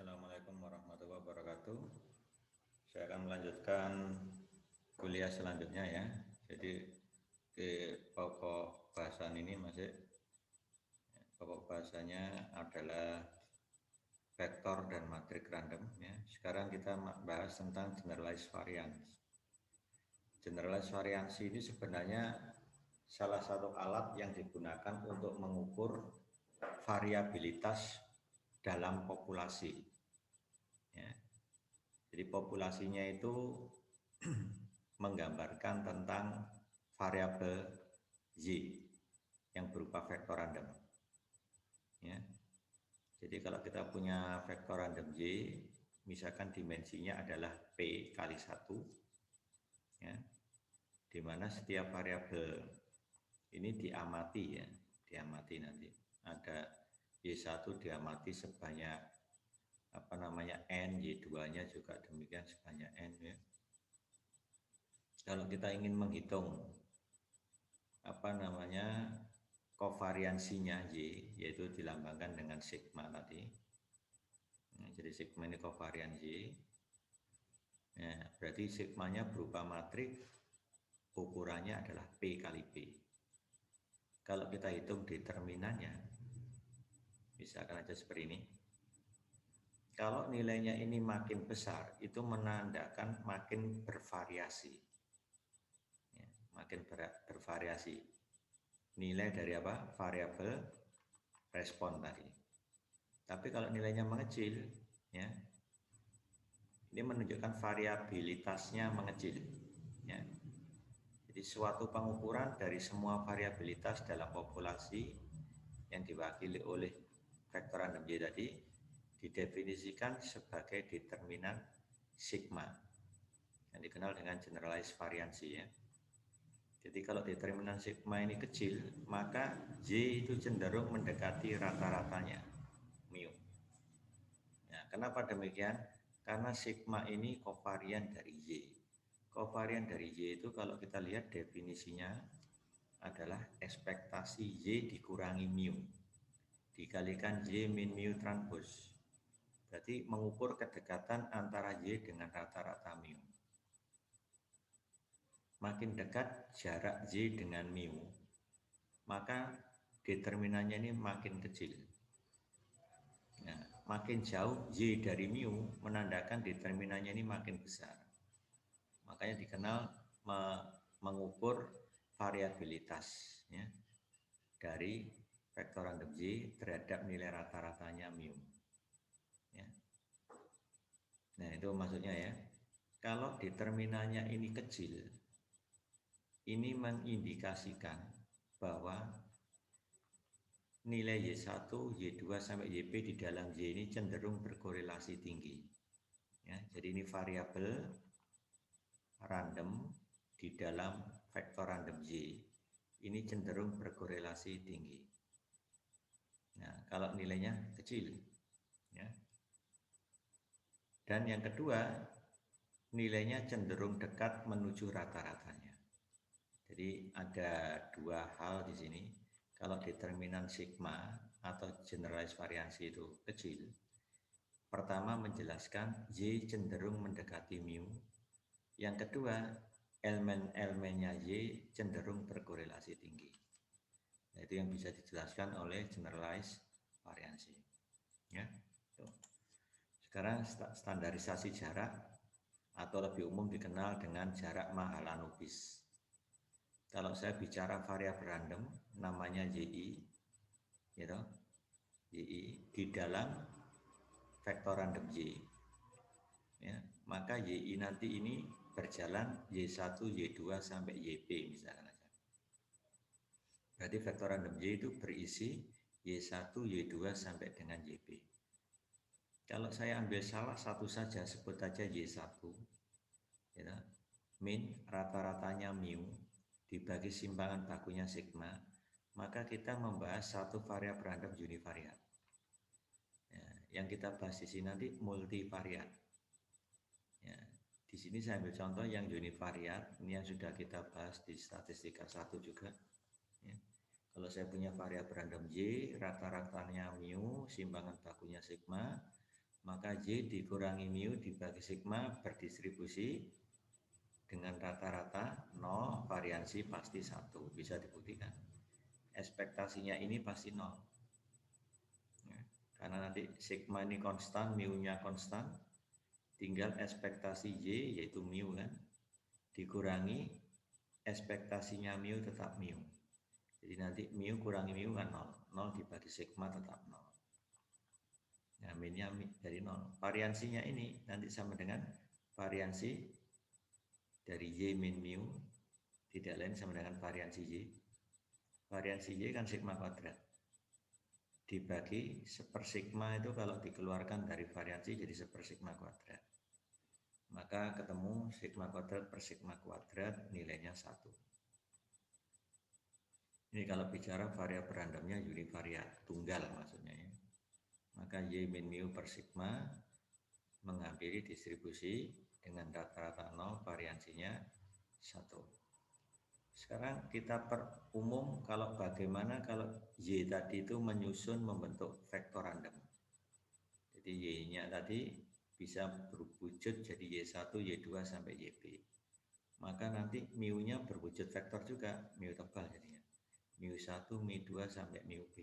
Assalamualaikum warahmatullahi wabarakatuh. Saya akan melanjutkan kuliah selanjutnya ya. Jadi ke pokok bahasan ini masih pokok bahasanya adalah vektor dan matrik random ya. Sekarang kita bahas tentang generalized variance. Generalized variance ini sebenarnya salah satu alat yang digunakan untuk mengukur variabilitas dalam populasi. Ya. Jadi populasinya itu menggambarkan tentang variabel Y yang berupa vektor random. Ya. Jadi kalau kita punya vektor random Y, misalkan dimensinya adalah P kali 1, ya, di mana setiap variabel ini diamati ya, diamati nanti. Ada Y1 diamati sebanyak N, Y2-nya juga demikian sebanyak N ya. Kalau kita ingin menghitung kovariansinya Y, yaitu dilambangkan dengan sigma tadi. Nah, jadi sigma ini kovarian Y. Nah, berarti sigmanya berupa matrik, ukurannya adalah P kali P. Kalau kita hitung determinannya, misalkan aja seperti ini. Kalau nilainya ini makin besar, itu menandakan makin bervariasi. Ya, makin bervariasi. Nilai dari apa? Variabel respon tadi. Tapi kalau nilainya mengecil, ya, ini menunjukkan variabilitasnya mengecil. Ya. Jadi suatu pengukuran dari semua variabilitas dalam populasi yang diwakili oleh vektor random Y tadi didefinisikan sebagai determinan sigma yang dikenal dengan generalized variansi ya. Jadi kalau determinan sigma ini kecil, maka Y itu cenderung mendekati rata-ratanya mu. Ya, kenapa demikian? Karena sigma ini kovarian dari Y. Kovarian dari Y itu kalau kita lihat definisinya adalah ekspektasi Y dikurangi mu dikalikan Y min mu transpose. Berarti mengukur kedekatan antara Y dengan rata-rata mu. Makin dekat jarak Y dengan mu, maka determinannya ini makin kecil. Nah, makin jauh Y dari mu menandakan determinannya ini makin besar. Makanya dikenal mengukur variabilitas ya, dari vektor random Y terhadap nilai rata-ratanya mu. Ya. Nah itu maksudnya ya. Kalau determinannya ini kecil, ini mengindikasikan bahwa nilai Y1, Y2 sampai YP di dalam Y ini cenderung berkorelasi tinggi. Ya, jadi ini variabel random di dalam vektor random Y ini cenderung berkorelasi tinggi. Nah, kalau nilainya kecil, ya. Dan yang kedua, nilainya cenderung dekat menuju rata-ratanya. Jadi ada dua hal di sini. Kalau determinan sigma atau generalized variansi itu kecil, pertama menjelaskan Y cenderung mendekati mu. Yang kedua, elemen-elemennya Y cenderung berkorelasi tinggi. Nah, itu yang bisa dijelaskan oleh generalized variansi. Ya, tuh. Sekarang standarisasi jarak atau lebih umum dikenal dengan jarak Mahalanobis. Kalau saya bicara variabel random, namanya YI, gitu, YI di dalam vektor random Y, ya, maka YI nanti ini berjalan Y1, Y2 sampai YP misalkan aja. Berarti vektor random Y itu berisi Y1, Y2 sampai dengan YP. Kalau saya ambil salah satu saja, sebut saja Y1, gitu, min rata-ratanya mu dibagi simpangan bakunya sigma, maka kita membahas satu variabel random univariat. Ya, yang kita bahas di sini nanti multivariat. Ya, di sini saya ambil contoh yang univariat, ini yang sudah kita bahas di statistika 1 juga. Ya. Kalau saya punya variabel random Y, rata-ratanya mu, simpangan bakunya sigma, maka Y dikurangi mu dibagi sigma berdistribusi dengan rata-rata 0, variansi pasti 1, bisa dibuktikan. Ekspektasinya ini pasti 0. Ya, karena nanti sigma ini konstan, mu-nya konstan, tinggal ekspektasi Y yaitu mu kan, dikurangi ekspektasinya mu tetap mu. Jadi nanti mu kurangi mu kan 0, 0 dibagi sigma tetap 0. Nah, min-nya dari 0. Variansinya ini nanti sama dengan variansi dari Y min mu, tidak lain sama dengan variansi Y. Variansi Y kan sigma kuadrat. Dibagi sepersigma itu kalau dikeluarkan dari variansi jadi sepersigma kuadrat. Maka ketemu sigma kuadrat per sigma kuadrat nilainya 1. Ini kalau bicara variabel randomnya univariat, tunggal maksudnya ya. Maka Y min mu per sigma mengambil distribusi dengan rata-rata 0, variansinya 1. Sekarang kita perumum kalau bagaimana kalau Y tadi itu menyusun membentuk vektor random. Jadi Y-nya tadi bisa berwujud jadi Y1, Y2 sampai YB. Maka nanti mu-nya berwujud vektor juga, mu tebal jadinya. mu1, mu2 sampai mu-B.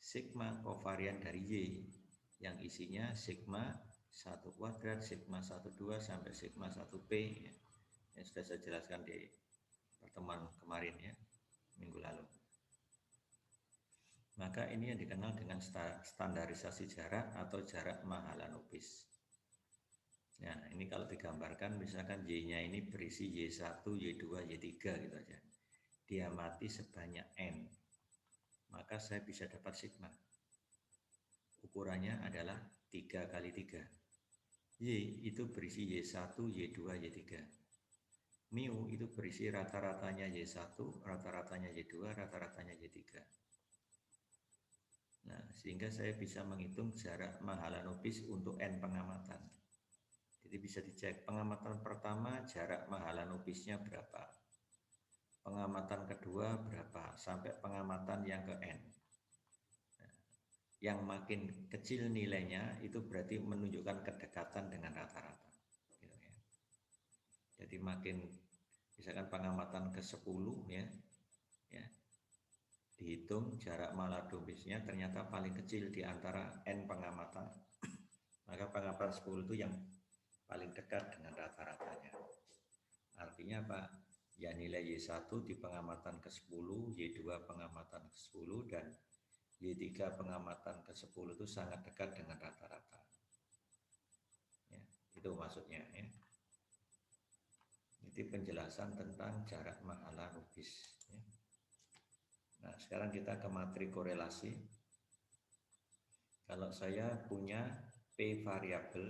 Sigma kovarian dari Y yang isinya sigma 1 kuadrat, sigma 12 sampai sigma 1P ya. Yang sudah saya jelaskan di pertemuan kemarin ya, minggu lalu. Maka ini yang dikenal dengan standarisasi jarak atau jarak Mahalanobis. Nah, ini kalau digambarkan misalkan Y-nya ini berisi Y1, Y2, Y3 gitu aja. Dia mati sebanyak N. Maka saya bisa dapat sigma. Ukurannya adalah 3 kali 3. Y itu berisi Y1, Y2, Y3. Mu itu berisi rata-ratanya Y1, rata-ratanya Y2, rata-ratanya Y3. Nah, sehingga saya bisa menghitung jarak Mahalanobis untuk N pengamatan. Jadi bisa dicek pengamatan pertama jarak Mahalanobisnya berapa. Pengamatan kedua berapa, sampai pengamatan yang ke N. Nah, yang makin kecil nilainya itu berarti menunjukkan kedekatan dengan rata-rata. Gitu ya. Jadi makin misalkan pengamatan ke-10 ya, dihitung jarak Mahalanobisnya ternyata paling kecil di antara N pengamatan. Maka pengamatan 10 itu yang paling dekat dengan rata-ratanya. Artinya apa? Ya nilai Y1 di pengamatan ke-10, Y2 pengamatan ke-10, dan Y3 pengamatan ke-10 itu sangat dekat dengan rata-rata. Ya, itu maksudnya ya. Itu penjelasan tentang jarak Mahalanobis. Ya. Nah, sekarang kita ke matrik korelasi. Kalau saya punya P variabel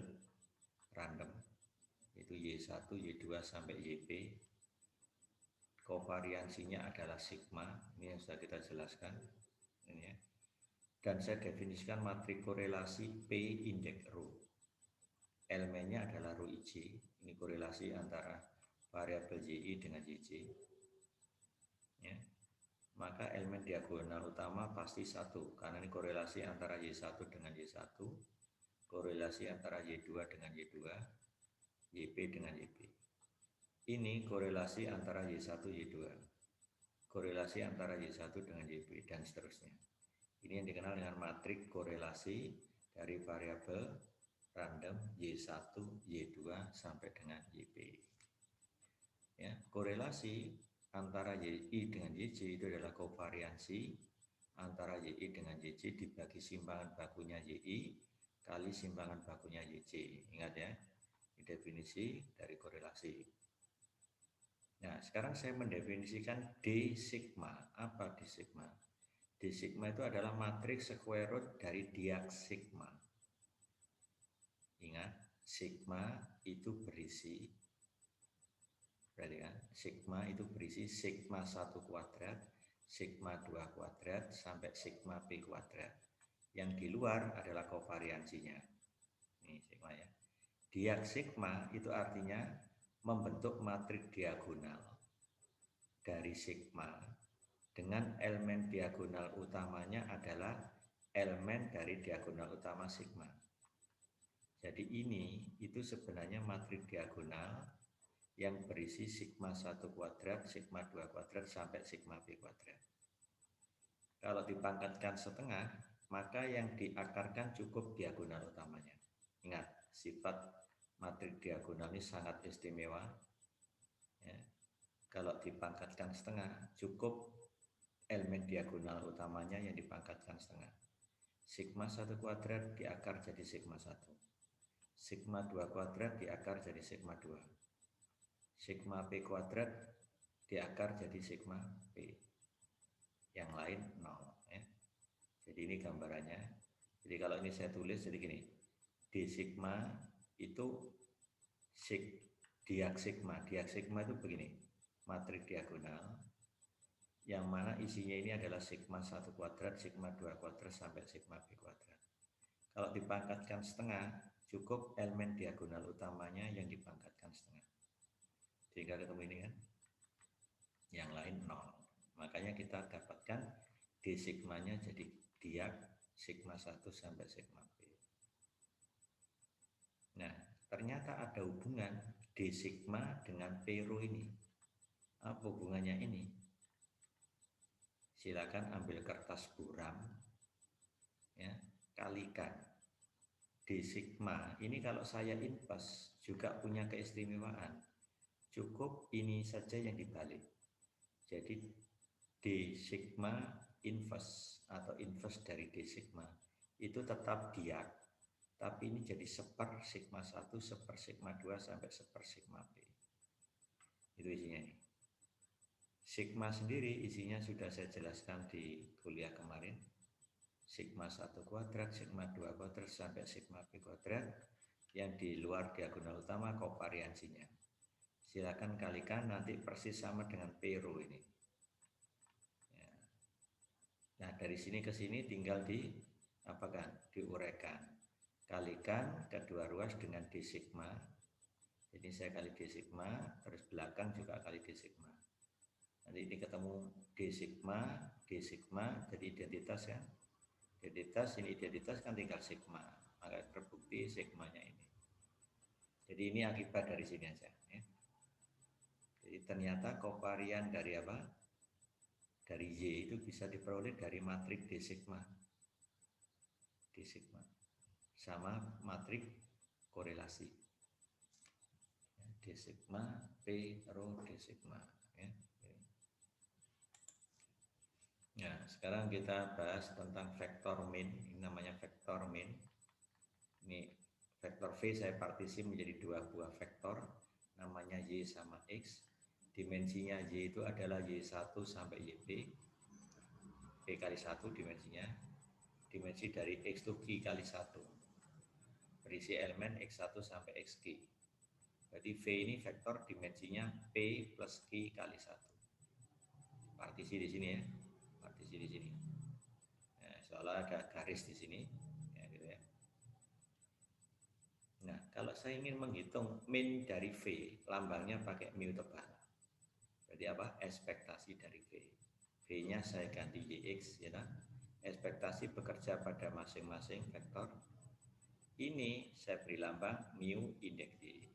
random, itu Y1, Y2 sampai YP, kovariansinya adalah sigma, ini yang sudah kita jelaskan ini ya. Dan saya definisikan matrik korelasi P indeks rho. Elemennya adalah rho IJ, ini korelasi antara variabel YI dengan YJ ya. Maka elemen diagonal utama pasti 1, karena ini korelasi antara Y1 dengan Y1, korelasi antara Y2 dengan Y2, YP dengan YP. Ini korelasi antara Y1, Y2, korelasi antara Y1 dengan YP, dan seterusnya. Ini yang dikenal dengan matrik korelasi dari variabel random Y1, Y2 sampai dengan YP. Ya, korelasi antara YI dengan YJ itu adalah kovariansi antara YI dengan YJ dibagi simpangan bakunya YI kali simpangan bakunya YJ. Ingat ya, ini definisi dari korelasi. Nah, sekarang saya mendefinisikan D sigma. Apa D sigma? D sigma itu adalah matriks square root dari diag sigma. Ingat, sigma itu berisi, perhatikan, sigma itu berisi sigma 1 kuadrat, sigma 2 kuadrat, sampai sigma P kuadrat. Yang di luar adalah kovariansinya. Ini sigma ya. Diag sigma itu artinya membentuk matriks diagonal dari sigma dengan elemen diagonal utamanya adalah elemen dari diagonal utama sigma. Jadi ini itu sebenarnya matrik diagonal yang berisi sigma 1 kuadrat, sigma 2 kuadrat, sampai sigma p kuadrat. Kalau dipangkatkan setengah, maka yang diakarkan cukup diagonal utamanya. Ingat, sifat matrik diagonal ini sangat istimewa. Ya. Kalau dipangkatkan setengah, cukup elemen diagonal utamanya yang dipangkatkan setengah. Sigma 1 kuadrat diakar jadi sigma 1. Sigma 2 kuadrat diakar jadi sigma 2. Sigma p kuadrat diakar jadi sigma p. Yang lain 0. Ya. Jadi ini gambarannya. Jadi kalau ini saya tulis jadi gini. D sigma itu diag sigma. Diag sigma itu begini. Matrik diagonal. Yang mana isinya ini adalah sigma 1 kuadrat, sigma 2 kuadrat, sampai sigma p kuadrat. Kalau dipangkatkan setengah, cukup elemen diagonal utamanya yang dipangkatkan setengah. Sehingga ketemu ini kan. Yang lain 0. Makanya kita dapatkan D sigmanya jadi diag sigma 1 sampai sigma p. Nah, ternyata ada hubungan D sigma dengan P rho ini. Apa hubungannya ini? Silakan ambil kertas buram, ya, kalikan D sigma. Ini kalau saya inverse juga punya keistimewaan. Cukup ini saja yang dibalik. Jadi D sigma inverse atau inverse dari D sigma itu tetap diag, tapi ini jadi seper sigma 1, seper sigma 2, sampai seper sigma P. Itu isinya ini. Sigma sendiri isinya sudah saya jelaskan di kuliah kemarin. Sigma 1 kuadrat, sigma 2 kuadrat, sampai sigma P kuadrat. Yang di luar diagonal utama kovariansinya. Silakan kalikan, nanti persis sama dengan P rho ini. Ya. Nah, dari sini ke sini tinggal diuraikan. Kalikan kedua ruas dengan D sigma. Jadi saya kali D sigma, terus belakang juga kali D sigma. Nanti ini ketemu D sigma, jadi identitas kan. Identitas, ini identitas kan tinggal sigma. Maka terbukti sigmanya ini. Jadi ini akibat dari sini aja. Ya. Jadi ternyata kovarian dari apa? Dari Y itu bisa diperoleh dari matrik D sigma. D sigma. Sama matrik korelasi. D sigma, P rho D sigma. Ya. Nah, sekarang kita bahas tentang vektor min. Ini namanya vektor min. Ini vektor V saya partisi menjadi dua buah vektor, namanya Y sama X. Dimensinya Y itu adalah Y1 sampai YP. P kali 1 dimensinya. Dimensi dari X itu Q kali 1. Berisi elemen X1 sampai XQ. Jadi V ini vektor dimensinya P plus Q kali 1. Partisi di sini ya. Partisi di sini. Nah, seolah ada garis di sini. Ya, gitu ya. Nah, kalau saya ingin menghitung min dari V, lambangnya pakai mu tebal. Jadi apa? Ekspektasi dari V. V-nya saya ganti YX, ya kan? Ekspektasi bekerja pada masing-masing vektor. Ini saya beri lambang mu indeks Y.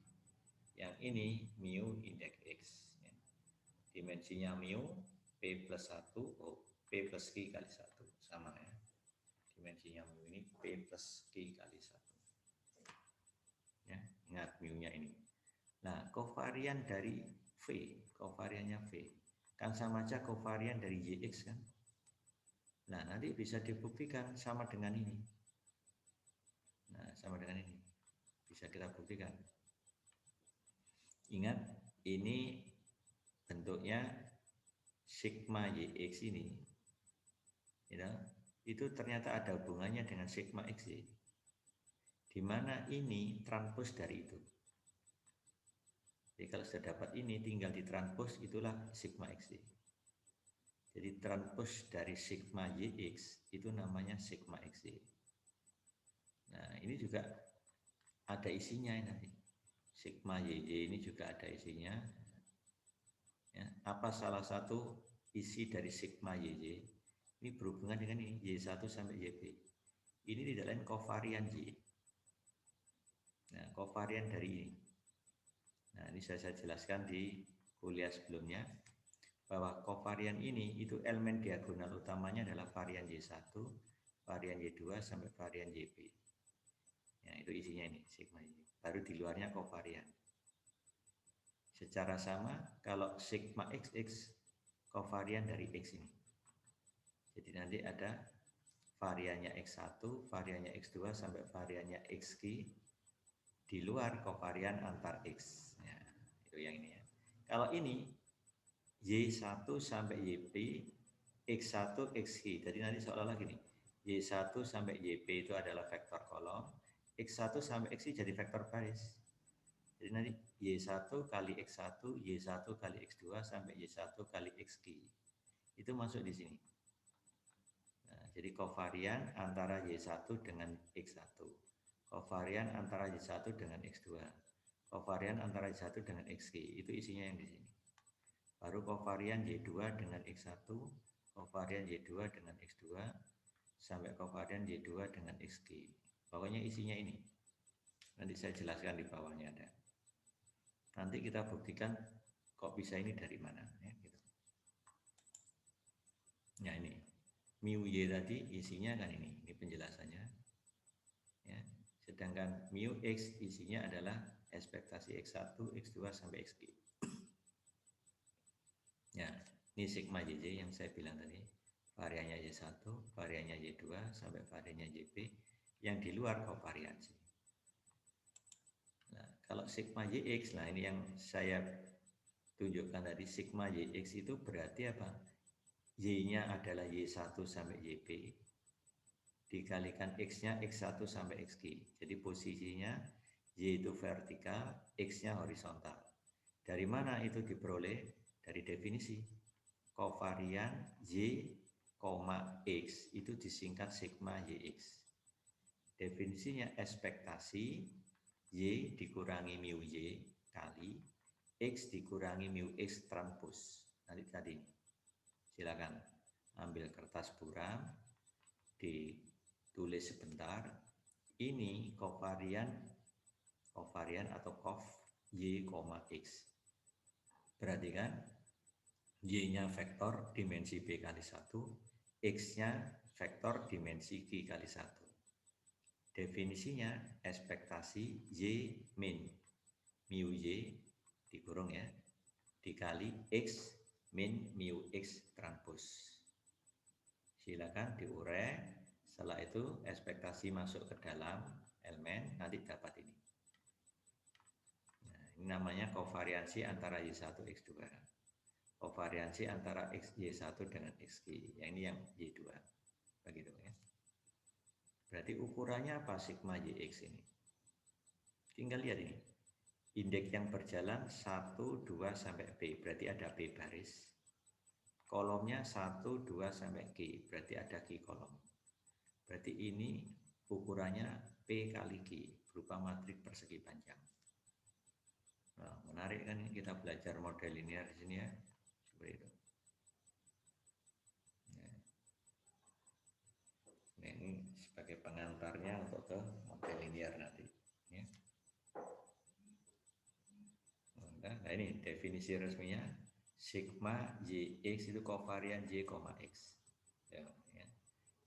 Yang ini mu indeks X. Ya. Dimensinya mu P plus 1, P plus Q kali 1. Sama ya. Dimensinya mu ini P plus Q kali 1. Ya, ingat mu-nya ini. Nah, kovarian dari V, kovariannya V, kan sama aja kovarian dari YX kan. Nah, nanti bisa dibuktikan sama dengan ini. Nah, sama dengan ini. Bisa kita buktikan. Ingat, ini bentuknya sigma YX ini. Ya, itu ternyata ada hubungannya dengan sigma XY. Di mana ini transpos dari itu. Jadi kalau sudah dapat ini, tinggal ditranspos, itulah sigma XY. Jadi transpos dari sigma YX itu namanya sigma XY. Nah, ini juga ada isinya nanti. Sigma YY ini juga ada isinya. Ya, apa salah satu isi dari sigma YY? Ini berhubungan dengan ini, Y1 sampai YB. Ini tidak lain kovarian Y. Nah, kovarian dari ini. Nah, ini saya jelaskan di kuliah sebelumnya bahwa kovarian ini itu elemen diagonal utamanya adalah varian Y1, varian Y2 sampai varian YP. Ya, itu isinya ini sigma Y. Baru di luarnya kovarian. Secara sama kalau sigma XX kovarian dari X ini. Jadi nanti ada variannya X1, variannya X2 sampai variannya XQ di luar kovarian antar X. Ya, itu yang ini ya. Kalau ini Y1 sampai YP X1 XQ. Jadi nanti seolah-olah gini. Y1 sampai YP itu adalah vektor kolom, X1 sampai XQ jadi vektor baris. Jadi nanti Y1 kali X1, Y1 kali X2 sampai Y1 kali XQ. Itu masuk di sini. Nah, jadi kovarian antara Y1 dengan X1. Kovarian antara Y1 dengan X2. Kovarian antara Y1 dengan XQ. Itu isinya yang di sini. Baru kovarian Y2 dengan X1, kovarian Y2 dengan X2, sampai kovarian Y2 dengan XQ. Pokoknya isinya ini. Nanti saya jelaskan di bawahnya ada. Nanti kita buktikan kok bisa ini dari mana. Ya, gitu. Nah ini, mu Y tadi isinya kan ini penjelasannya. Ya. Sedangkan mu X isinya adalah ekspektasi X1, X2 sampai XQ. Ya, ini sigma JJ yang saya bilang tadi. Variannya Y1, variannya Y2 sampai variannya YP yang di luar kovariansi. Nah, kalau sigma YX, nah ini yang saya tunjukkan tadi, sigma YX itu berarti apa? Y-nya adalah Y1 sampai YP dikalikan X-nya X1 sampai XQ. Jadi posisinya Y itu vertikal, X-nya horizontal. Dari mana itu diperoleh? Dari definisi. Kovarian Y, X itu disingkat sigma YX. Definisinya ekspektasi Y dikurangi mu Y kali X dikurangi mu X transpos. Nanti tadi silakan ambil kertas buram, ditulis sebentar. Ini kovarian atau kov Y, X. Berarti kan Y-nya vektor dimensi B kali 1, X-nya vektor dimensi Q kali 1. Definisinya ekspektasi Y min mu Y dikurung ya, dikali X min mu X transpos. Silakan diurai. Setelah itu ekspektasi masuk ke dalam elemen, nanti dapat ini. Nah, ini namanya kovariansi antara Y1 X2. Kovariansi antara Y1 dengan XQ. Yang ini yang Y2. Begitu ya. Berarti ukurannya apa sigma YX ini? Tinggal lihat ini. Indeks yang berjalan 1, 2 sampai B. Berarti ada B baris. Kolomnya 1, 2 sampai Q. Berarti ada Q kolom. Berarti ini ukurannya P kali Q. Berupa matrik persegi panjang. Nah, menarik kan kita belajar model linear di sini ya. Seperti itu. Nah, ini sebagai pengantarnya untuk ke model linear nanti. Ya. Nah, ini definisi resminya sigma YX itu kovarian Y, X. Ya, ya.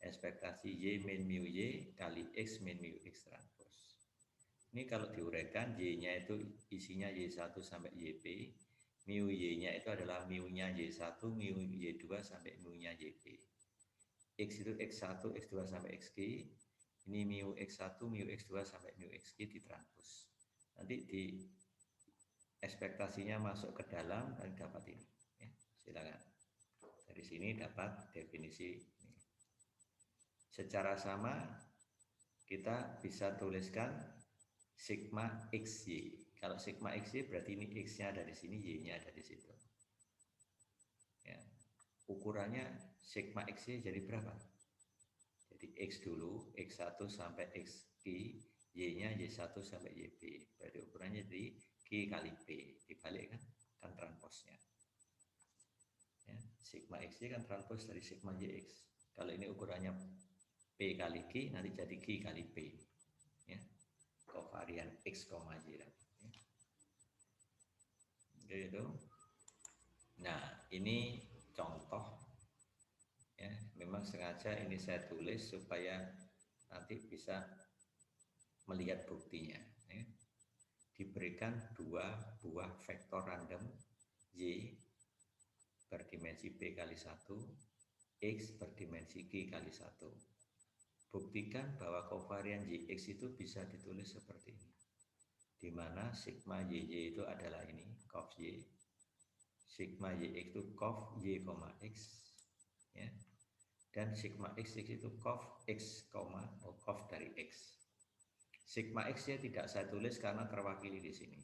Ekspektasi Y min mu Y kali X min mu X transpos. Ini kalau diuraikan Y-nya itu isinya Y1 sampai YP. Mu Y-nya itu adalah mu-nya Y1, mu Y2 sampai mu-nya YP. X itu X1, X2 sampai XQ. Ini mu X1, mu X2 sampai mu XQ ditranspos. Nanti di ekspektasinya masuk ke dalam dan dapat ini. Ya, silakan. Dari sini dapat definisi ini. Secara sama kita bisa tuliskan sigma XY. Kalau sigma XY berarti ini X-nya ada di sini, Y-nya ada di situ. Ya. Ukurannya sigma XY jadi berapa? Jadi X dulu, X1 sampai XQ, Y-nya Y1 sampai YP. Berarti ukurannya jadi Q kali P. Dibalik kan transposnya. Ya. Sigma XY kan transpos dari sigma YX. Kalau ini ukurannya P kali Q, nanti jadi Q kali P. Ya. Kovarian X, Y. Gitu. Nah, ini contoh ya, memang sengaja ini saya tulis supaya nanti bisa melihat buktinya ya. Diberikan dua buah vektor random Y berdimensi P kali 1, X berdimensi Q kali 1. Buktikan bahwa kovarian YX itu bisa ditulis seperti ini, di mana sigma YY itu adalah ini, cov Y, sigma YX itu cov Y, X ya. Dan sigma XX itu cov X, cov dari X. Sigma X ya tidak saya tulis karena terwakili di sini.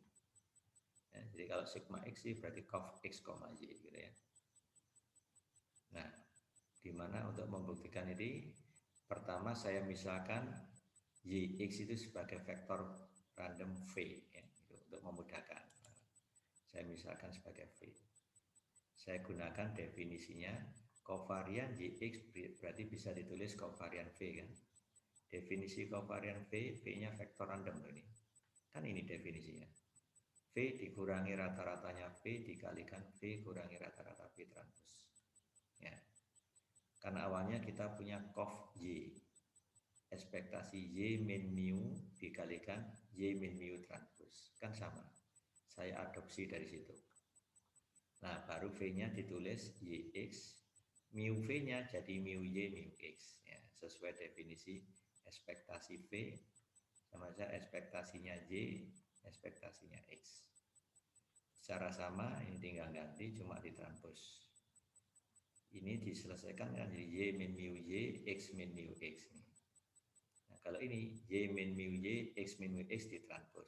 Ya, jadi kalau sigma X berarti cov X, Y gitu ya. Nah, di mana untuk membuktikan ini, pertama saya misalkan YX itu sebagai vektor random V ya, itu untuk memudahkan. Saya misalkan sebagai V. Saya gunakan definisinya kovarian YX berarti bisa ditulis kovarian V kan. Definisi kovarian V, V-nya vektor random ini. Kan ini definisinya. V dikurangi rata-ratanya V dikalikan V kurangi rata-rata V transpos. Ya. Karena awalnya kita punya cov Y. Ekspektasi Y min mu dikalikan Y min mu transpos. Kan sama. Saya adopsi dari situ. Nah, baru V-nya ditulis YX. Mu V-nya jadi mu Y mu X. Ya, sesuai definisi ekspektasi V sama saja ekspektasinya Y, ekspektasinya X. Secara sama ini tinggal ganti cuma ditranspos. Ini diselesaikan dengan jadi Y min mu Y, X min mu X. Nah, kalau ini Y min mu Y, X min mu X ditranspos.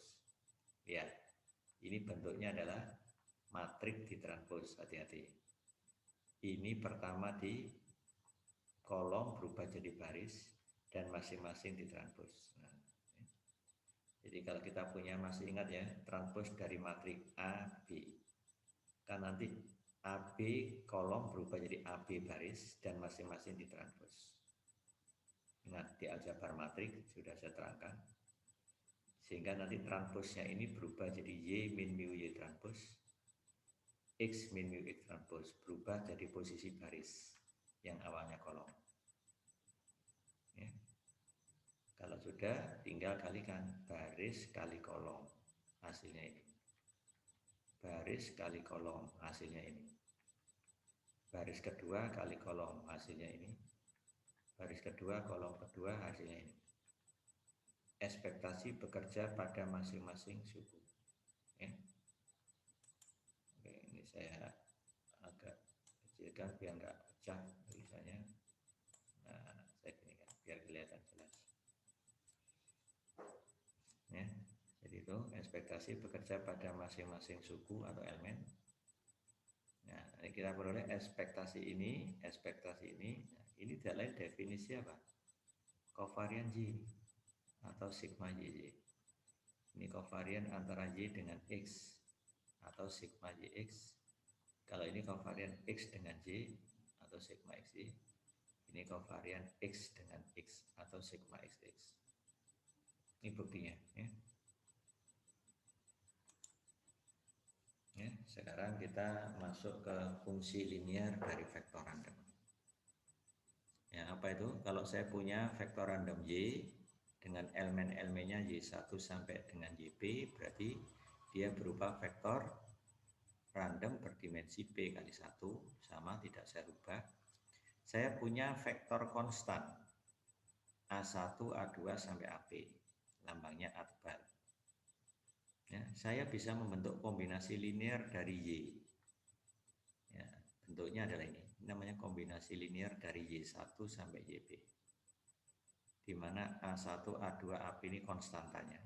Lihat, ini bentuknya adalah matrik ditranspos, hati-hati. Ini pertama di kolom berubah jadi baris dan masing-masing ditranspos. Nah, jadi kalau kita punya, masih ingat ya, transpos dari matrik A, B. Kan nanti AB kolom berubah jadi AB baris dan masing-masing ditranspos. Ingat, di aljabar matrik sudah saya terangkan. Sehingga nanti transposnya ini berubah jadi Y min mu Y transpos, X min mu X transpos, berubah jadi posisi baris yang awalnya kolom. Ya. Kalau sudah, tinggal kalikan baris kali kolom, hasilnya ini. Baris kali kolom, hasilnya ini. Baris kedua kali kolom, hasilnya ini. Baris kedua, kolom kedua, hasilnya ini. Ekspektasi bekerja pada masing-masing suku. Ya. Oke, ini saya agak kecilkan biar nggak pecah tulisannya. Nah, saya ginikan biar kelihatan jelas. Ya, jadi itu ekspektasi bekerja pada masing-masing suku atau elemen. Nah, kita peroleh ekspektasi ini. Nah, ini tidak lain definisi apa? Kovarian Y atau sigma YY. Ini kovarian antara Y dengan X atau sigma YX. Kalau ini kovarian X dengan Y atau sigma XY. Ini kovarian X dengan X atau sigma XX. Ini buktinya ya. Ya, sekarang kita masuk ke fungsi linear dari vektor random. Ya, apa itu? Kalau saya punya vektor random Y dengan elemen-elemennya Y1 sampai dengan YP, berarti dia berupa vektor random berdimensi P kali 1, sama, tidak saya rubah. Saya punya vektor konstan A1, A2 sampai AP, lambangnya A tebal. Ya, saya bisa membentuk kombinasi linear dari Y. Ya, bentuknya adalah ini. Namanya kombinasi linear dari Y1 sampai YP. Di mana A1, A2, AP ini konstantanya.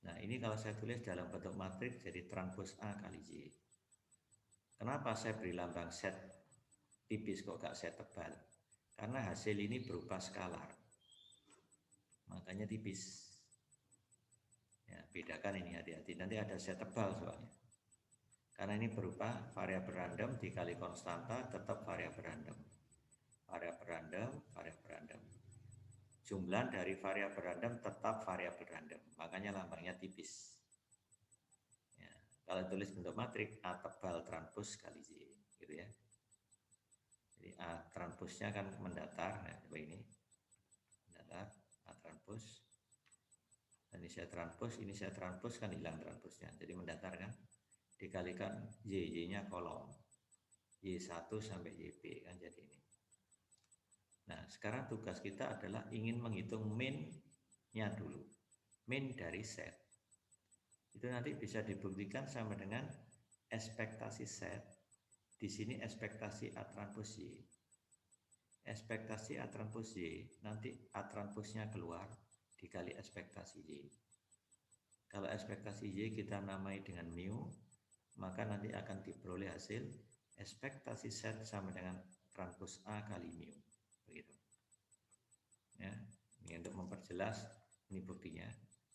Nah, ini kalau saya tulis dalam bentuk matriks jadi transpos A kali Y. Kenapa saya beri lambang set tipis kok gak set tebal? Karena hasil ini berupa skalar. Makanya tipis. Ya, bedakan ini, hati-hati. Nanti ada set tebal soalnya. Karena ini berupa variabel random dikali konstanta tetap variabel random. Variabel random, variabel random. jumlah dari variabel random tetap variabel random, makanya lambangnya tipis. Ya, kalau tulis bentuk matrik A tebal transpos kali Y, gitu ya. Jadi A transposnya kan mendatar, nah coba ini mendatar A transpos. Ini saya transpos kan hilang transposnya, jadi mendatar kan, dikalikan Y-nya kolom, Y1 sampai YP kan jadi ini. Nah, sekarang tugas kita adalah ingin menghitung min-nya dulu. Min dari set. Itu nanti bisa dibuktikan sama dengan ekspektasi set. Di sini ekspektasi A transpos Y. Ekspektasi A transpos Y, nanti A transposnya keluar dikali ekspektasi Y. Kalau ekspektasi Y kita namai dengan mu, maka nanti akan diperoleh hasil ekspektasi set sama dengan transpos A kali mu. Begitu. Ya, ini untuk memperjelas, ini buktinya,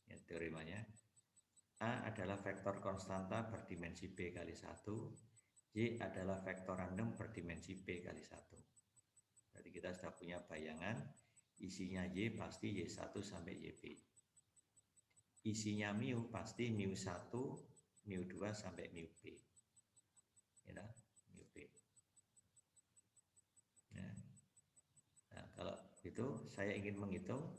ya, teoremanya. A adalah vektor konstanta berdimensi B kali 1, Y adalah vektor random berdimensi B kali 1. Jadi kita sudah punya bayangan, isinya Y pasti Y1 sampai YP. Isinya mu pasti mu1, mu2 sampai mu P. Ya, mu P. Ya. Nah, kalau itu saya ingin menghitung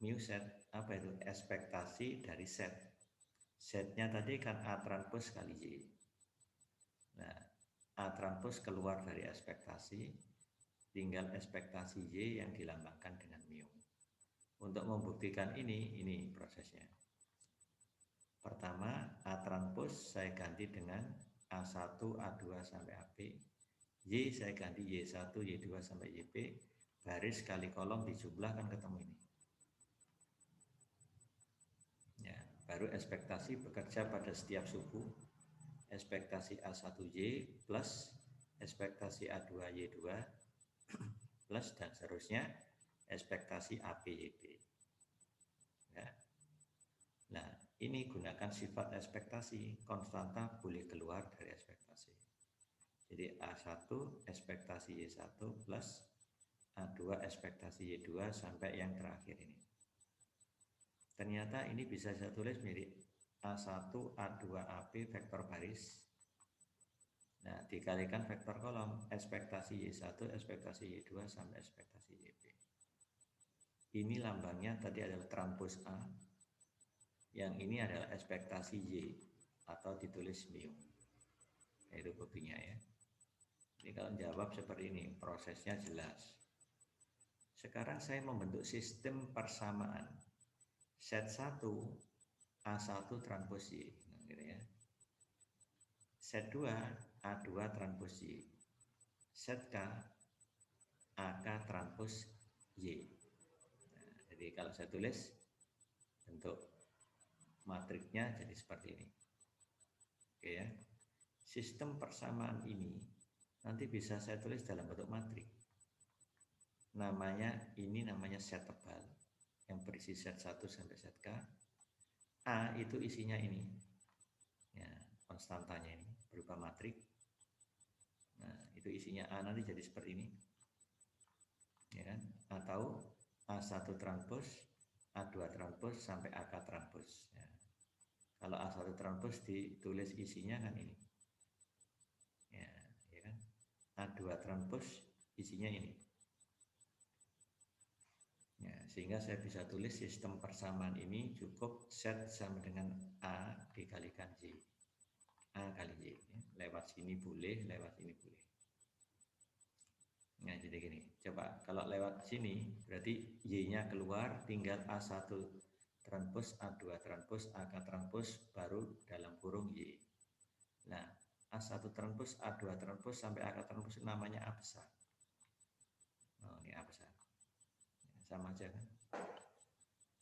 mu set, apa itu? Ekspektasi dari set. Setnya tadi kan A transpos kali Y. Nah, A transpos keluar dari ekspektasi, tinggal ekspektasi Y yang dilambangkan dengan mu. Untuk membuktikan ini prosesnya. Pertama, A transpos saya ganti dengan A1, A2 sampai AP. Y saya ganti Y1, Y2 sampai YP. Baris kali kolom dijumlah kan ketemu ini. Ya, baru ekspektasi bekerja pada setiap suku. Ekspektasi A1Y plus ekspektasi A2Y2 plus dan seterusnya ekspektasi APYP. Ya. Nah, ini gunakan sifat ekspektasi, konstanta boleh keluar dari ekspektasi. Jadi A1 ekspektasi Y1 plus A2 ekspektasi Y2 sampai yang terakhir ini. Ternyata ini bisa saya tulis menjadi A1 A2 AP vektor baris. Nah, dikalikan vektor kolom ekspektasi Y1, ekspektasi Y2 sampai ekspektasi YP. Ini lambangnya tadi adalah transpos A. Yang ini adalah ekspektasi Y atau ditulis mu. Itu buktinya ya. Ini kalau jawab seperti ini, prosesnya jelas. Sekarang saya membentuk sistem persamaan. Set 1 A1 transpos Y. Nah, gitu ya. Set 2 A2 transpos Y. Set K AK transpos Y. Nah, jadi kalau saya tulis bentuk matriknya jadi seperti ini. Oke ya. Sistem persamaan ini nanti bisa saya tulis dalam bentuk matrik. Namanya set tebal yang berisi set 1 sampai set K. A itu isinya ini. Ya, konstantanya ini berupa matrik. Nah, itu isinya A nanti jadi seperti ini. Ya kan? Atau A1 transpos, A2 transpos sampai AK transpos. Ya. Kalau A1 transpos ditulis isinya kan ini. Ya kan? A2 transpos isinya ini. Ya, sehingga saya bisa tulis sistem persamaan ini cukup set sama dengan A dikalikan Y. A kali Y. Ya. Lewat sini boleh, lewat sini boleh. Nah, jadi gini. Coba kalau lewat sini berarti Y-nya keluar, tinggal A1 transpos, A2 transpos, AK transpos, baru dalam kurung Y. Nah, A1 transpos, A2 transpos sampai AK transpos namanya A besar. Oh, ini A besar. Ya, sama aja kan?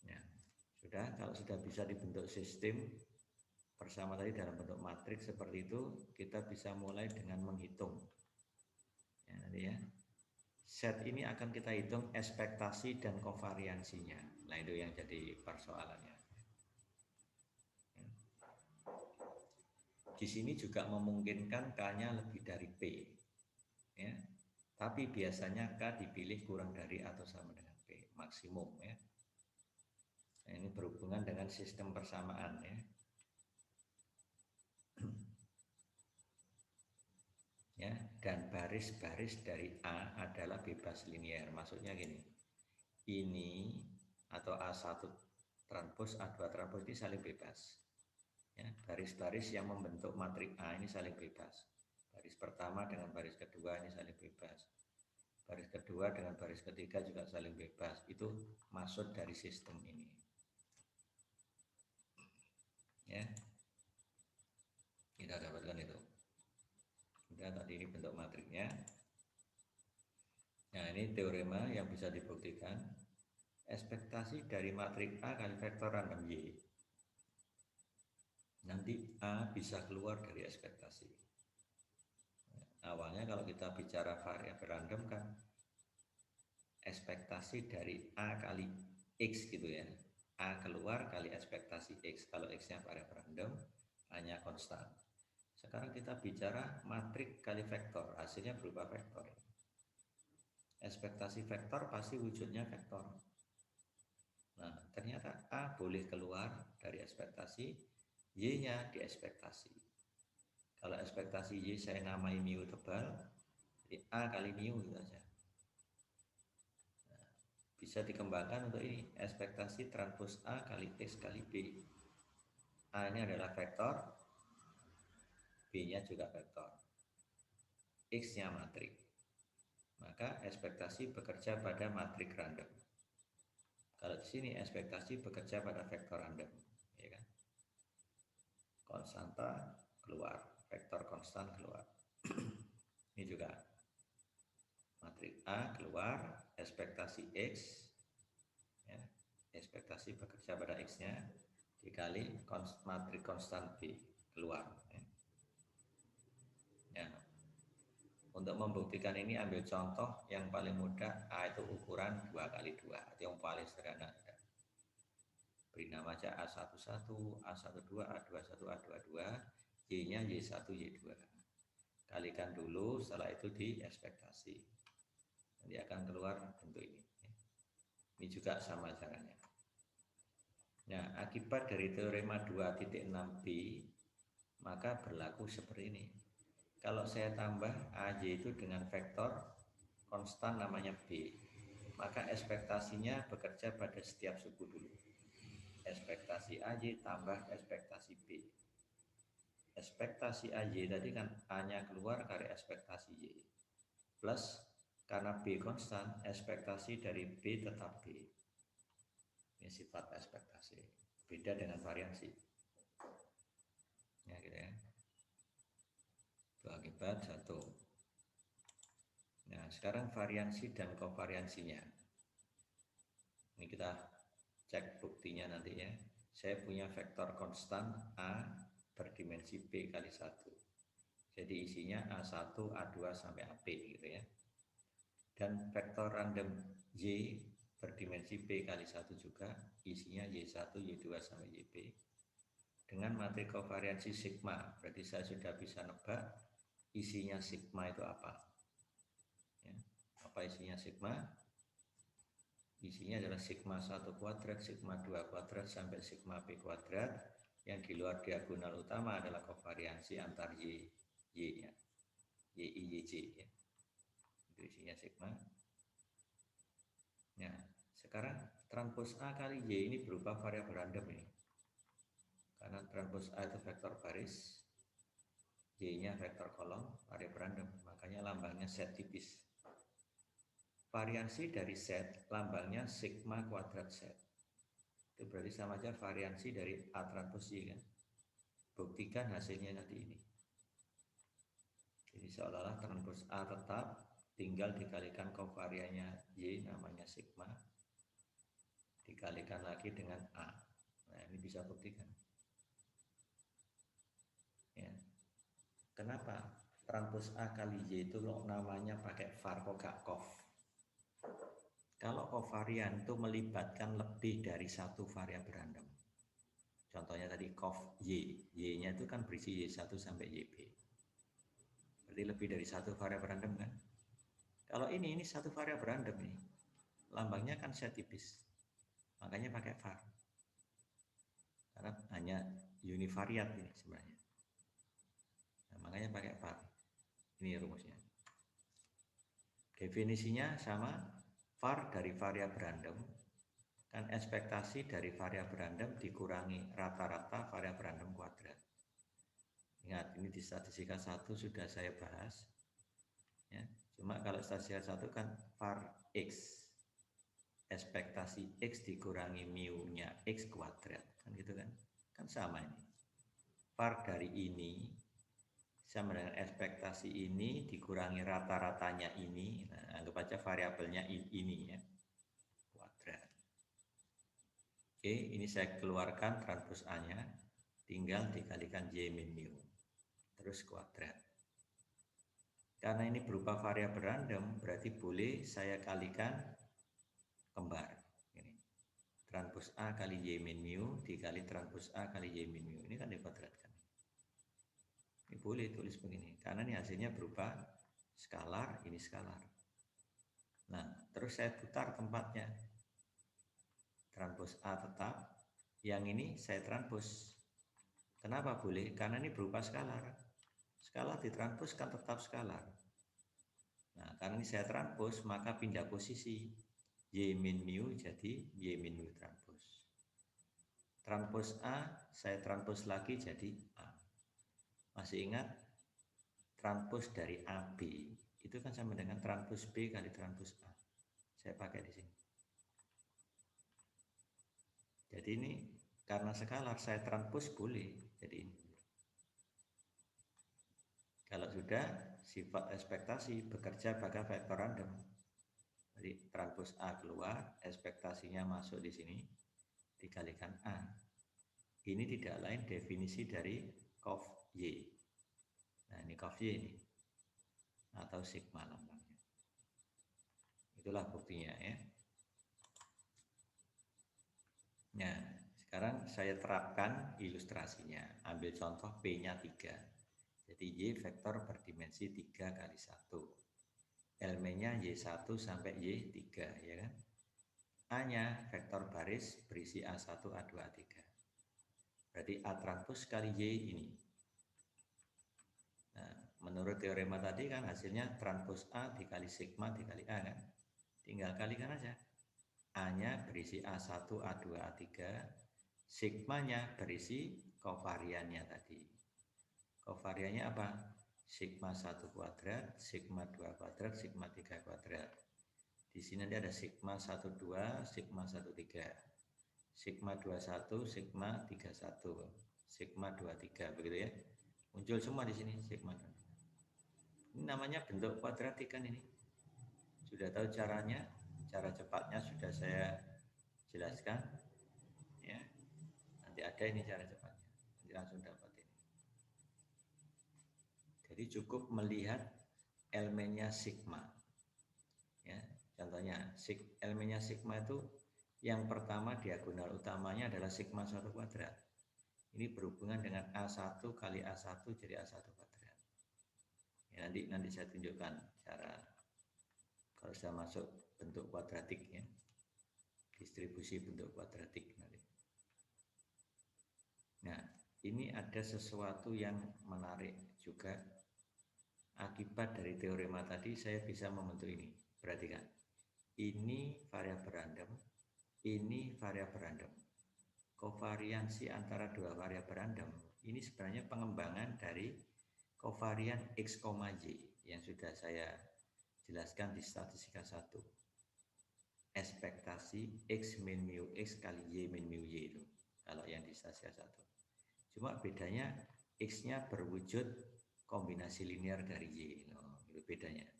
Ya, sudah. Kalau sudah bisa dibentuk sistem bersama tadi dalam bentuk matriks seperti itu, kita bisa mulai dengan menghitung. Ya, nanti ya. Set ini akan kita hitung ekspektasi dan kovariansinya. Nah, itu yang jadi persoalannya. Di sini juga memungkinkan K-nya lebih dari P. Ya. Tapi biasanya K dipilih kurang dari atau sama dengan P. maksimum ya. Nah, ini berhubungan dengan sistem persamaan ya. Ya, dan baris-baris dari A adalah bebas linier. Maksudnya gini, ini atau A1 transpos A2 transpos ini saling bebas. Ya, baris-baris yang membentuk matrik A ini saling bebas. Baris pertama dengan baris kedua ini saling bebas. Baris kedua dengan baris ketiga juga saling bebas. Itu maksud dari sistem ini. Ya, kita dapatkan itu. Sudah tadi ini bentuk matriknya. Nah, ini teorema yang bisa dibuktikan. Ekspektasi dari matrik A kali vektor random Y. Nanti A bisa keluar dari ekspektasi. Awalnya kalau kita bicara variabel random kan ekspektasi dari A kali X gitu ya. A keluar kali ekspektasi X. Kalau X-nya variabel random, hanya konstan. Sekarang kita bicara matrik kali vektor, hasilnya berupa vektor. Ekspektasi vektor pasti wujudnya vektor. Nah, ternyata A boleh keluar dari ekspektasi, Y-nya di ekspektasi. Kalau ekspektasi Y saya namai mu tebal, jadi A kali mu gitu aja. Nah, bisa dikembangkan untuk ini, ekspektasi transpos A kali X kali B. A ini adalah vektor, B-nya juga vektor, X-nya matrik. Maka ekspektasi bekerja pada matrik random. Kalau di sini ekspektasi bekerja pada vektor random, ya kan? Konstanta keluar, vektor konstan keluar. Ini juga matrik A keluar, ekspektasi X, ya, ekspektasi bekerja pada X-nya dikali matrik konstan B keluar. Ya. Untuk membuktikan ini ambil contoh yang paling mudah. A itu ukuran 2x2, yang paling sederhana. Beri nama aja A11, A12, A21, A22, Y-nya Y1, Y2. Kalikan dulu, setelah itu di ekspektasi. Nanti akan keluar bentuk ini. Ini juga sama caranya. Nah, akibat dari teorema 2.6b, maka berlaku seperti ini. Kalau saya tambah AJ itu dengan vektor konstan namanya B, maka ekspektasinya bekerja pada setiap suku dulu. Ekspektasi AJ tambah ekspektasi B. Ekspektasi AJ tadi kan A-nya keluar kali ekspektasi Y. Plus, karena B konstan, ekspektasi dari B tetap B. Ini sifat ekspektasi. Beda dengan variansi. Ya, gitu ya. Itu akibat satu. Nah, sekarang variansi dan kovariansinya. Ini kita cek buktinya nanti ya. Saya punya vektor konstan A berdimensi B kali 1. Jadi isinya A1, A2 sampai AP gitu ya. Dan vektor random Y berdimensi B kali 1 juga, isinya Y1, Y2 sampai YB. Dengan matrik kovariansi sigma, berarti saya sudah bisa nebak isinya sigma itu apa. Ya, apa isinya sigma? Isinya adalah sigma 1 kuadrat, sigma 2 kuadrat sampai sigma P kuadrat. Yang di luar diagonal utama adalah kovariansi antar Y-nya, YI, YJ ya. Itu isinya sigma. Nah, sekarang transpos A kali Y ini berupa variabel random ini. Karena transpos A itu vektor baris, Y-nya vektor kolom, variabel random. Makanya lambangnya set tipis. Variansi dari set lambangnya sigma kuadrat set. Itu berarti sama aja variansi dari A transpos Y kan. Buktikan hasilnya nanti ini. Jadi seolah-olah transpos A tetap, tinggal dikalikan kovariannya Y namanya sigma, dikalikan lagi dengan A. Nah, ini bisa buktikan. Ya. Kenapa transpos A kali Y itu lo namanya pakai var kok gak kov? Kalau kovarian itu melibatkan lebih dari satu variabel random. Contohnya tadi kov Y, Y-nya itu kan berisi Y1 sampai YB. Berarti lebih dari satu variabel random kan? Kalau ini satu variabel random nih. lambangnya kan set tipis, makanya pakai var. Karena hanya univariat ini sebenarnya. Nah, makanya pakai var. Ini rumusnya. Definisinya sama, var dari variabel random, kan ekspektasi dari variabel random dikurangi rata-rata variabel random kuadrat. Ingat, ini di statistika 1 sudah saya bahas. Ya, cuma kalau statistika 1 kan var x, ekspektasi x dikurangi mu-nya x kuadrat, kan gitu kan? Kan sama ini. Var dari ini sama dengan ekspektasi ini dikurangi rata-ratanya ini. Nah, anggap aja variabelnya ini ya, kuadrat. Oke, ini saya keluarkan transpos A-nya, tinggal dikalikan Y min mu, terus kuadrat. Karena ini berupa variabel random, berarti boleh saya kalikan kembar. Ini transpos A kali Y min mu dikali transpos A kali Y min mu. Ini kan dikuadratkan. Ini boleh tulis begini, karena ini hasilnya berupa skalar, ini skalar. Nah, terus saya putar tempatnya. Transpos A tetap, yang ini saya transpos. Kenapa boleh? Karena ini berupa skalar. Skalar ditranspos kan tetap skalar. Nah, karena ini saya transpos, maka pindah posisi. Y min mu jadi Y min mu transpos. Transpos A, saya transpos lagi jadi A. Masih ingat? Transpos dari AB itu kan sama dengan transpos B kali transpos A. Saya pakai di sini. Jadi ini karena skalar saya transpos boleh. Jadi ini. Kalau sudah sifat ekspektasi bekerja pada vektor random. Jadi transpos A keluar, ekspektasinya masuk di sini, dikalikan A. Ini tidak lain definisi dari cof Y. Nah, ini cof Y ini. Atau sigma lambangnya. Itulah buktinya ya. Nah, sekarang saya terapkan ilustrasinya. Ambil contoh P-nya 3. Jadi Y vektor berdimensi 3 kali 1. Elemennya Y1 sampai Y3 ya kan. A-nya vektor baris berisi A1, A2, A3. Berarti A transpos kali Y ini. Nah, menurut teorema tadi kan hasilnya transpos A dikali sigma dikali A kan. Tinggal kalikan aja. A-nya berisi A1, A2, A3. Sigmanya berisi kovariannya tadi. Kovariannya apa? Sigma 1 kuadrat, sigma 2 kuadrat, sigma 3 kuadrat. Di sini nanti ada sigma 12, sigma 13. Sigma 21, sigma 31, sigma 23 begitu ya. Muncul semua di sini sigma. Ini namanya bentuk kuadratik kan ini. Sudah tahu caranya? Cara cepatnya sudah saya jelaskan ya. Nanti ada ini cara cepatnya. Nanti langsung dapat ini. Jadi cukup melihat elemennya sigma. Ya, contohnya elemennya sigma itu yang pertama diagonal utamanya adalah sigma 1 kuadrat. Ini berhubungan dengan A1 kali A1 jadi A1 kuadrat. Ya, nanti saya tunjukkan cara kalau sudah masuk bentuk kuadratik ya. Distribusi bentuk kuadratik nanti. Nah, ini ada sesuatu yang menarik juga. Akibat dari teorema tadi saya bisa membentuk ini. Perhatikan. Ini variabel random, ini variabel random. Kovariansi antara dua variabel random ini sebenarnya pengembangan dari kovarian X, Y yang sudah saya jelaskan di statistika 1. Ekspektasi X min mu X kali Y min mu Y itu kalau yang di statistika 1. Cuma bedanya X-nya berwujud kombinasi linear dari Y. Itu bedanya.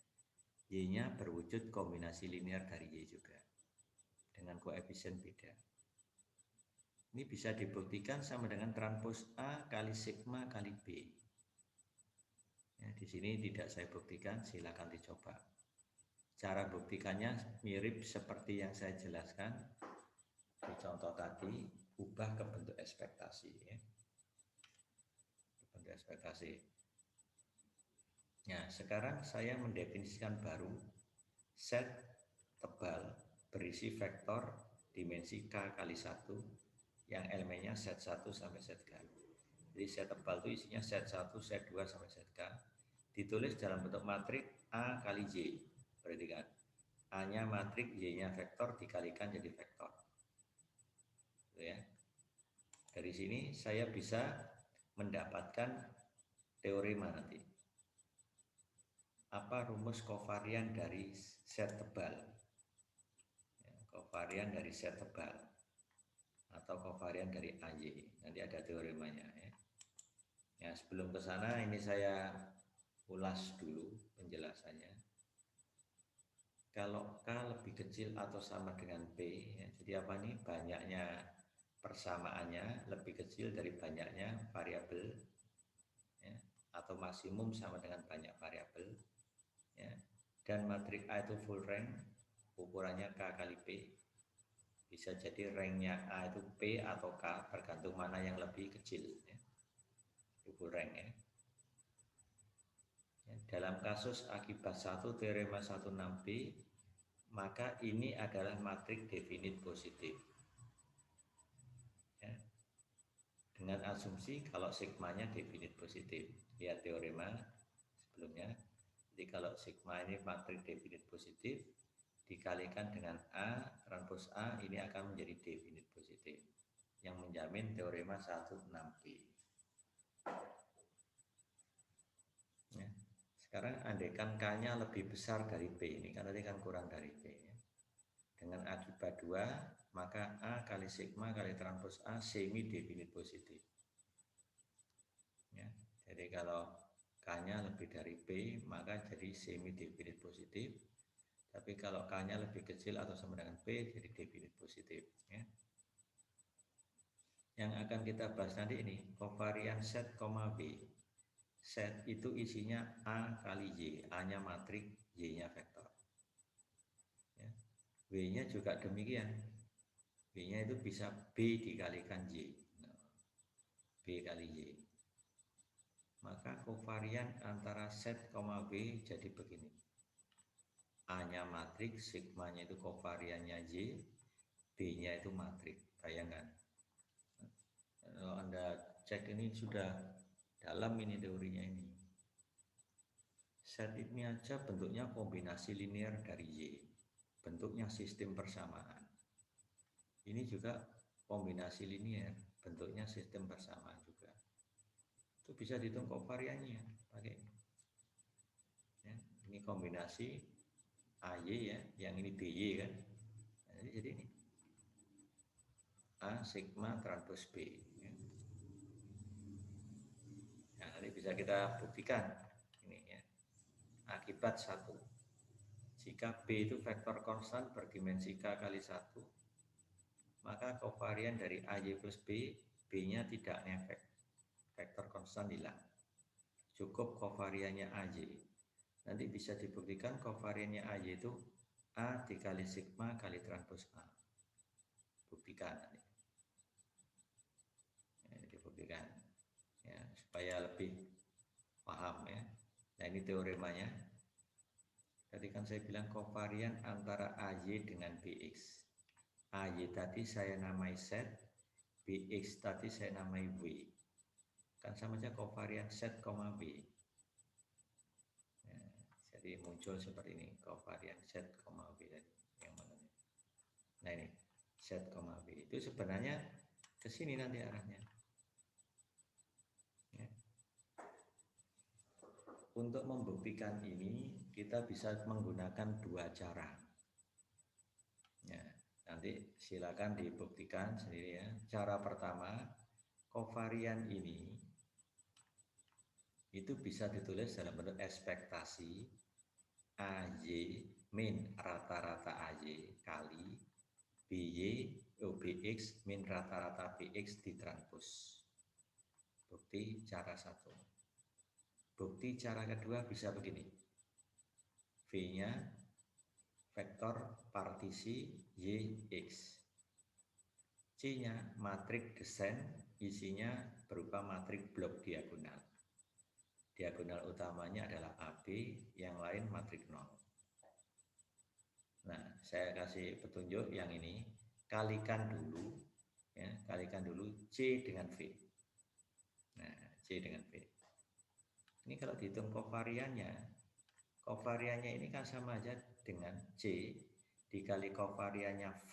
Y-nya berwujud kombinasi linear dari Y juga. Dengan koefisien beda. Ini bisa dibuktikan sama dengan transpos A kali sigma kali B. Ya, di sini tidak saya buktikan, silakan dicoba. Cara buktikannya mirip seperti yang saya jelaskan di contoh tadi, ubah ke bentuk ekspektasi. Ya. Bentuk ekspektasi. Nah, sekarang saya mendefinisikan baru set tebal berisi vektor dimensi K kali 1 yang elemennya set 1 sampai set K. Jadi set tebal itu isinya set 1, set 2 sampai set K. Ditulis dalam bentuk matriks A kali J. Perhatikan. A-nya matriks, Y-nya vektor dikalikan jadi vektor. Gitu ya. Dari sini saya bisa mendapatkan teorema nanti. Apa rumus kovarian dari set tebal? Ya, kovarian dari set tebal atau kovarian dari AY. Nanti ada teoremanya ya. Ya, sebelum ke sana ini saya ulas dulu penjelasannya. Kalau K lebih kecil atau sama dengan P, ya, jadi apa nih? Banyaknya persamaannya lebih kecil dari banyaknya variabel, ya, atau maksimum sama dengan banyak variabel. Ya. Dan matriks A itu full rank, ukurannya K kali P. Bisa jadi ranknya A itu P atau K, tergantung mana yang lebih kecil. Ya. Full rank ya. Ya. Dalam kasus akibat 1 teorema 16B, maka ini adalah matriks definit positif. Ya. Dengan asumsi kalau sigmanya definit positif. Lihat teorema sebelumnya. Jadi kalau sigma ini matriks definit positif dikalikan dengan A transpos A, ini akan menjadi definit positif yang menjamin teorema 16B. Ya. Sekarang andaikan K-nya lebih besar dari P, ini kan tadi kan kurang dari P. Ya. Dengan akibat 2, maka A kali sigma kali transpos A semi definit positif. Ya. Jadi kalau K-nya lebih dari P, maka jadi semi definit positif. Tapi kalau K-nya lebih kecil atau sama dengan P, jadi definit positif. Ya. Yang akan kita bahas nanti ini, kovarian set, B. Set itu isinya A kali Y, A-nya matriks, Y-nya vektor. Ya. W-nya juga demikian. W-nya itu bisa B dikalikan Y. Nah, B kali Y. Maka kovarian antara set, B jadi begini. A-nya matriks, sigmanya itu kovariannya Y, B-nya itu matriks. Bayangkan. Kalau Anda cek ini sudah dalam ini teorinya ini. Set ini aja bentuknya kombinasi linear dari Y. Bentuknya sistem persamaan. Ini juga kombinasi linear, bentuknya sistem persamaan juga. Itu bisa dihitung kovariannya pakai ini. Ya, ini kombinasi AY ya, yang ini BY kan. Nah, jadi ini A sigma transpos B. Ya. Nah, nanti bisa kita buktikan ini ya. Akibat 1. Jika B itu vektor konstan berdimensi K kali 1, maka kovarian dari AY plus B, B-nya tidak ngefek. Vektor konstan hilang. Cukup kovariannya AY. Nanti bisa dibuktikan kovariannya AY itu A dikali sigma kali transpos A. Buktikan nanti. Ya, dibuktikan. Ya, supaya lebih paham ya. Nah ini teoremanya. Tadi kan saya bilang kovarian antara AY dengan BX. AY tadi saya namai set, BX tadi saya namai W. Kan sama aja kovarian set, B. Ya, jadi muncul seperti ini, kovarian set, B tadi. Yang mana? Nah ini, set, B. Itu sebenarnya ke sini nanti arahnya. Ya. Untuk membuktikan ini, kita bisa menggunakan dua cara. Ya, nanti silakan dibuktikan sendiri ya. Cara pertama, kovarian ini itu bisa ditulis dalam bentuk ekspektasi AY min rata-rata AY kali BX min rata-rata BX ditranspos. Bukti cara satu. Bukti cara kedua bisa begini. V-nya vektor partisi YX. C-nya matriks descent, isinya berupa matriks blok diagonal. Diagonal utamanya adalah AB, yang lain matriks 0. Nah, saya kasih petunjuk yang ini, kalikan dulu, ya, kalikan dulu C dengan V. Nah, C dengan V. Ini kalau dihitung kovariannya ini kan sama aja dengan C dikali kovariannya V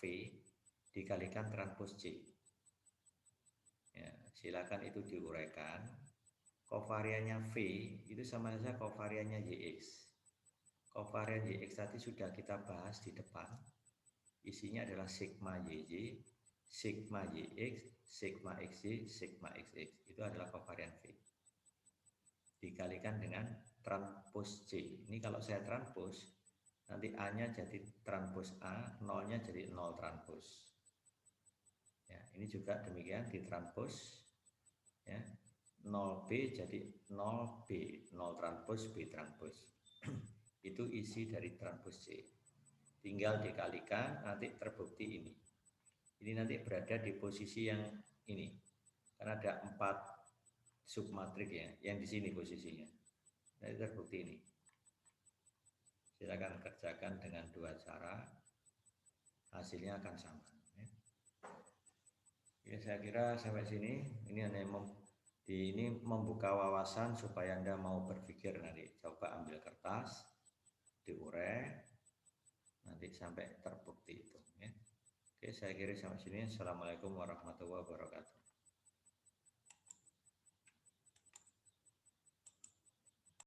dikalikan transpos C. Ya, silakan itu diuraikan. Kovariannya V itu sama saja kovariannya YX. Kovarian YX tadi sudah kita bahas di depan. Isinya adalah sigma YY, sigma YX, sigma XY, sigma XX. Itu adalah kovarian V. Dikalikan dengan transpos C. Ini kalau saya transpos, nanti A-nya jadi transpos A, 0-nya jadi 0 transpos. Ya, ini juga demikian ditranspos, ya. 0B jadi 0B, 0 transpos B transpos. Itu isi dari transpos C. Tinggal dikalikan, nanti terbukti ini. Ini nanti berada di posisi yang ini. Karena ada 4 submatrik ya, yang di sini posisinya. Nanti terbukti ini. Silakan kerjakan dengan 2 cara, hasilnya akan sama. Ya, saya kira sampai sini. Ini hanya ini membuka wawasan supaya Anda mau berpikir nanti. Coba ambil kertas, diurai, nanti sampai terbukti itu. Ya. Oke, saya kira sampai sini. Assalamualaikum warahmatullahi wabarakatuh.